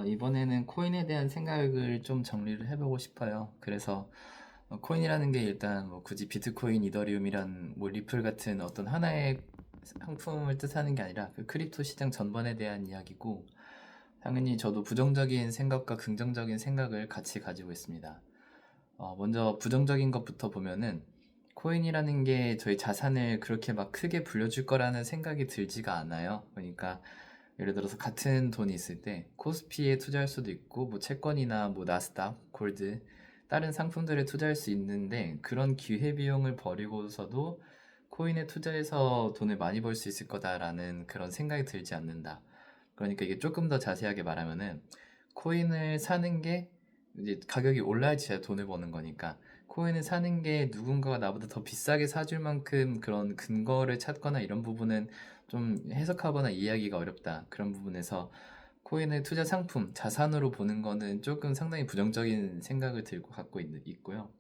이번에는 코인에 대한 생각을 좀 정리를 해보고 싶어요. 그래서 코인이라는 게 일단 뭐 굳이 비트코인, 이더리움이란 뭐 리플 같은 어떤 하나의 상품을 뜻하는 게 아니라 그 크립토 시장 전반에 대한 이야기고, 당연히 저도 부정적인 생각과 긍정적인 생각을 같이 가지고 있습니다. 먼저 부정적인 것부터 보면은 코인이라는 게 저희 자산을 그렇게 막 크게 불려줄 거라는 생각이 들지가 않아요. 그러니까 예를 들어서 같은 돈이 있을 때 코스피에 투자할 수도 있고 뭐 채권이나 뭐 나스닥, 골드, 다른 상품들에 투자할 수 있는데, 그런 기회비용을 버리고서도 코인에 투자해서 돈을 많이 벌 수 있을 거다라는 그런 생각이 들지 않는다. 그러니까 이게 조금 더 자세하게 말하면은, 코인을 사는 게 이제 가격이 올라야지 제가 돈을 버는 거니까, 코인을 사는 게 누군가가 나보다 더 비싸게 사줄 만큼 그런 근거를 찾거나 이런 부분은 좀 해석하거나 이해하기가 어렵다. 그런 부분에서 코인을 투자 상품, 자산으로 보는 거는 조금 상당히 부정적인 생각을 들고 갖고 있고요.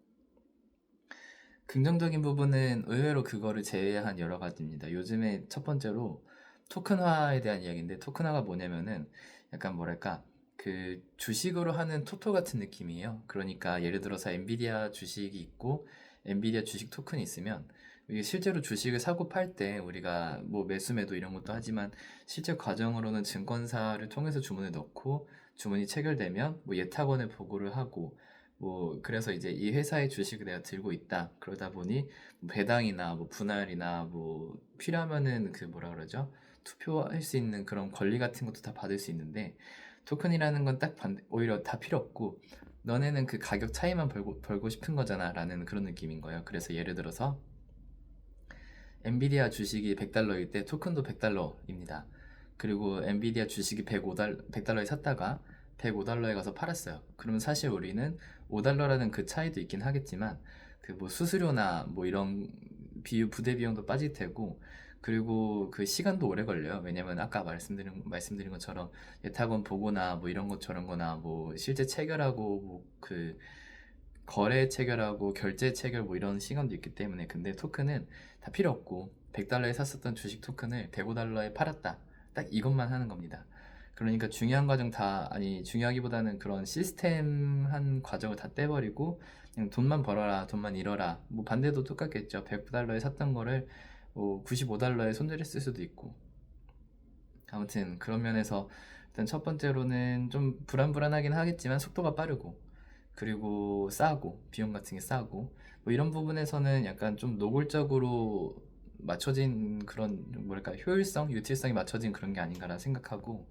긍정적인 부분은 의외로 그거를 제외한 여러 가지입니다. 요즘에 첫 번째로 토큰화에 대한 이야기인데, 토큰화가 뭐냐면은 약간 뭐랄까, 그 주식으로 하는 토토 같은 느낌이에요. 그러니까 예를 들어서 엔비디아 주식이 있고 엔비디아 주식 토큰이 있으면, 이게 실제로 주식을 사고 팔 때 우리가 뭐 매수 매도 이런 것도 하지만, 실제 과정으로는 증권사를 통해서 주문을 넣고 주문이 체결되면 뭐 예탁원에 보고를 하고, 뭐 그래서 이제 이 회사의 주식을 내가 들고 있다, 그러다 보니 뭐 배당이나 뭐 분할이나 뭐 필요하면은 그 뭐라 그러죠, 투표할 수 있는 그런 권리 같은 것도 다 받을 수 있는데, 토큰이라는 건 딱 반대, 오히려 다 필요 없고 너네는 그 가격 차이만 벌고 싶은 거잖아 라는 그런 느낌인 거예요. 그래서 예를 들어서 엔비디아 주식이 100달러일 때 토큰도 100달러입니다. 그리고 엔비디아 주식이 100달러에 샀다가 105달러에 가서 팔았어요. 그러면 사실 우리는 5달러라는 그 차이도 있긴 하겠지만, 그 뭐 수수료나 뭐 이런 부대 비용도 빠질 테고, 그리고 그 시간도 오래 걸려요. 왜냐면 아까 말씀드린 것처럼 예탁원 보고나 뭐 이런 것 저런 거나 뭐 실제 체결하고 뭐그 거래 체결하고 결제 체결 뭐 이런 시간도 있기 때문에. 근데 토큰은 다 필요 없고 100달러에 샀었던 주식 토큰을 105달러에 팔았다, 딱 이것만 하는 겁니다. 그러니까 중요한 과정 다, 아니 중요하기보다는 그런 시스템한 과정을 다 떼버리고 그냥 돈만 벌어라, 돈만 잃어라. 뭐 반대도 똑같겠죠. 100달러에 샀던 거를 뭐 95달러에 손절했을 수도 있고. 아무튼 그런 면에서 일단 첫 번째로는 좀 불안불안하긴 하겠지만 속도가 빠르고, 그리고 싸고, 비용 같은 게 싸고, 뭐 이런 부분에서는 약간 좀 노골적으로 맞춰진 그런 뭐랄까 효율성, 유틸성이 맞춰진 그런 게 아닌가라 생각하고,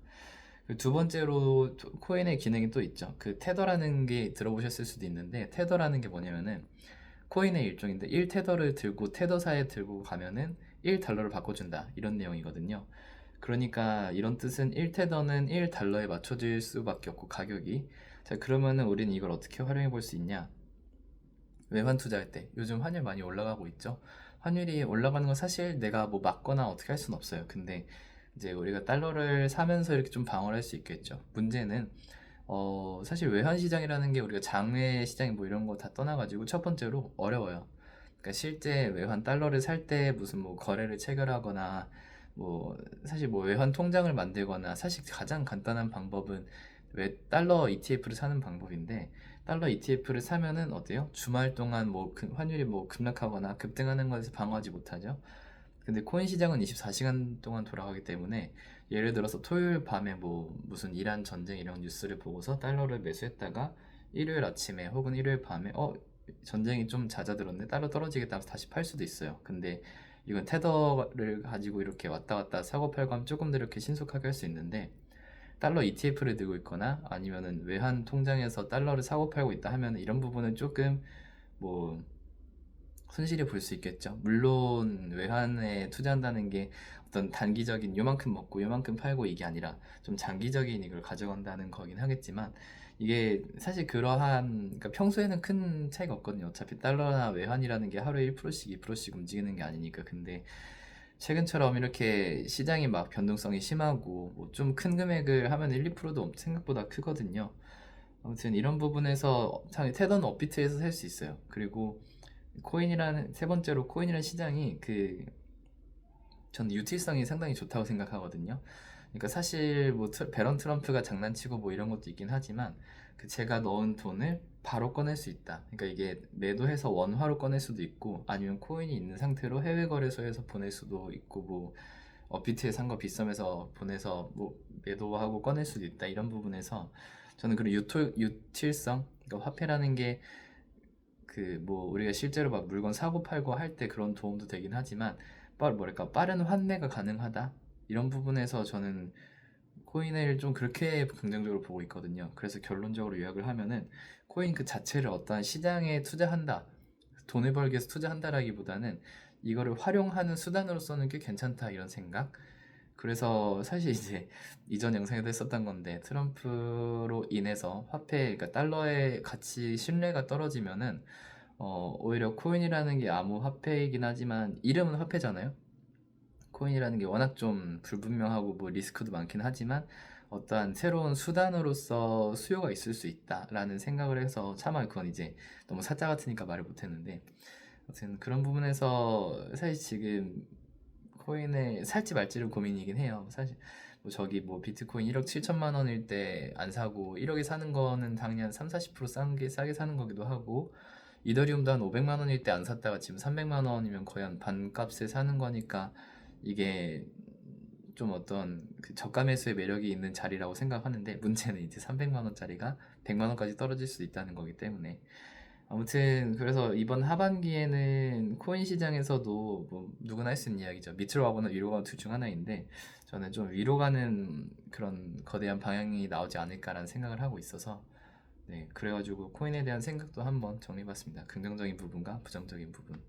그두 번째로 코인의 기능이 또 있죠. 그 테더라는 게 들어보셨을 수도 있는데, 테더라는 게 뭐냐면은 코인의 일종인데, 1테더를 들고 테더사에 들고 가면은 1달러를 바꿔준다, 이런 내용이거든요. 그러니까 이런 뜻은 1테더는 1달러에 맞춰질 수밖에 없고, 가격이. 자, 그러면은 우리는 이걸 어떻게 활용해 볼 수 있냐? 외환 투자할 때 요즘 환율 많이 올라가고 있죠. 환율이 올라가는 건 사실 내가 뭐 막거나 어떻게 할 수는 없어요. 근데 이제 우리가 달러를 사면서 이렇게 좀 방어를 할 수 있겠죠. 문제는 사실 외환 시장이라는 게 우리가 장외 시장 뭐 이런 거 다 떠나가지고 첫 번째로 어려워요. 그러니까 실제 외환 달러를 살 때 무슨 뭐 거래를 체결하거나, 뭐 사실 뭐 외환 통장을 만들거나, 사실 가장 간단한 방법은 왜 달러 ETF를 사는 방법인데, 달러 ETF를 사면은 어때요? 주말 동안 뭐 환율이 뭐 급락하거나 급등하는 것에서 방어하지 못하죠. 근데 코인 시장은 24시간 동안 돌아가기 때문에, 예를 들어서 토요일 밤에 뭐 무슨 이란 전쟁 이런 뉴스를 보고서 달러를 매수했다가 일요일 아침에 혹은 일요일 밤에 전쟁이 좀 잦아들었네, 달러 떨어지겠다 하면서 다시 팔 수도 있어요. 근데 이건 테더를 가지고 이렇게 왔다 갔다 사고 팔고 하면 조금 더 이렇게 신속하게 할 수 있는데, 달러 ETF를 들고 있거나 아니면은 외환 통장에서 달러를 사고 팔고 있다 하면 이런 부분은 조금 뭐 손실이 볼 수 있겠죠. 물론 외환에 투자한다는 게 어떤 단기적인 요만큼 먹고 요만큼 팔고 이게 아니라 좀 장기적인 이걸 가져간다는 거긴 하겠지만, 이게 사실 그러니까 평소에는 큰 차이가 없거든요. 어차피 달러나 외환이라는 게 하루에 1%씩 2%씩 움직이는 게 아니니까. 근데 최근처럼 이렇게 시장이 막 변동성이 심하고 뭐 좀 큰 금액을 하면 1, 2%도 생각보다 크거든요. 아무튼 이런 부분에서 참 테더는 업비트에서 살 수 있어요. 그리고 세 번째로 코인이라는 시장이 저는 유틸성이 상당히 좋다고 생각하거든요. 그러니까 사실 뭐 베런 트럼프가 장난치고 뭐 이런 것도 있긴 하지만 그 제가 넣은 돈을 바로 꺼낼 수 있다. 그러니까 이게 매도해서 원화로 꺼낼 수도 있고 아니면 코인이 있는 상태로 해외 거래소에서 보낼 수도 있고 뭐 업비트에 산 거 비싸면서 보내서 뭐 매도하고 꺼낼 수도 있다. 이런 부분에서 저는 그런 유틸성, 그러니까 화폐라는 게 그 뭐 우리가 실제로 막 물건 사고 팔고 할 때 그런 도움도 되긴 하지만 뭐랄까 빠른 환매가 가능하다. 이런 부분에서 저는 코인을 좀 그렇게 긍정적으로 보고 있거든요. 그래서 결론적으로 요약을 하면은 코인 그 자체를 어떠한 시장에 투자한다, 돈을 벌기 위해서 투자한다라기보다는 이거를 활용하는 수단으로 쓰는 게 괜찮다 이런 생각. 그래서 사실 이제 이전 영상에도 했었던 건데 트럼프로 인해서 화폐, 그러니까 달러의 가치 신뢰가 떨어지면은 오히려 코인이라는 게 아무 화폐이긴 하지만 이름은 화폐잖아요. 코인이라는 게 워낙 좀 불분명하고 뭐 리스크도 많긴 하지만 어떠한 새로운 수단으로서 수요가 있을 수 있다라는 생각을 해서 차마 그건 이제 너무 사짜 같으니까 말을 못했는데 아무튼 그런 부분에서 사실 지금 코인을 살지 말지를 고민이긴 해요. 사실 뭐 저기 뭐 비트코인 1억 7천만 원일 때 안 사고 1억에 사는 거는 당연히 한 3, 40% 싸게 사는 거기도 하고 이더리움도 한 500만 원일 때 안 샀다가 지금 300만 원이면 거의 한 반값에 사는 거니까 이게 좀 어떤 그 저가 매수의 매력이 있는 자리라고 생각하는데 문제는 이제 300만 원짜리가 100만 원까지 떨어질 수도 있다는 거기 때문에 아무튼 그래서 이번 하반기에는 코인 시장에서도 뭐 누구나 할 수 있는 이야기죠. 밑으로 가거나 위로 가거나 둘 중 하나인데 저는 좀 위로 가는 그런 거대한 방향이 나오지 않을까라는 생각을 하고 있어서 네, 그래가지고 코인에 대한 생각도 한번 정리해봤습니다. 긍정적인 부분과 부정적인 부분.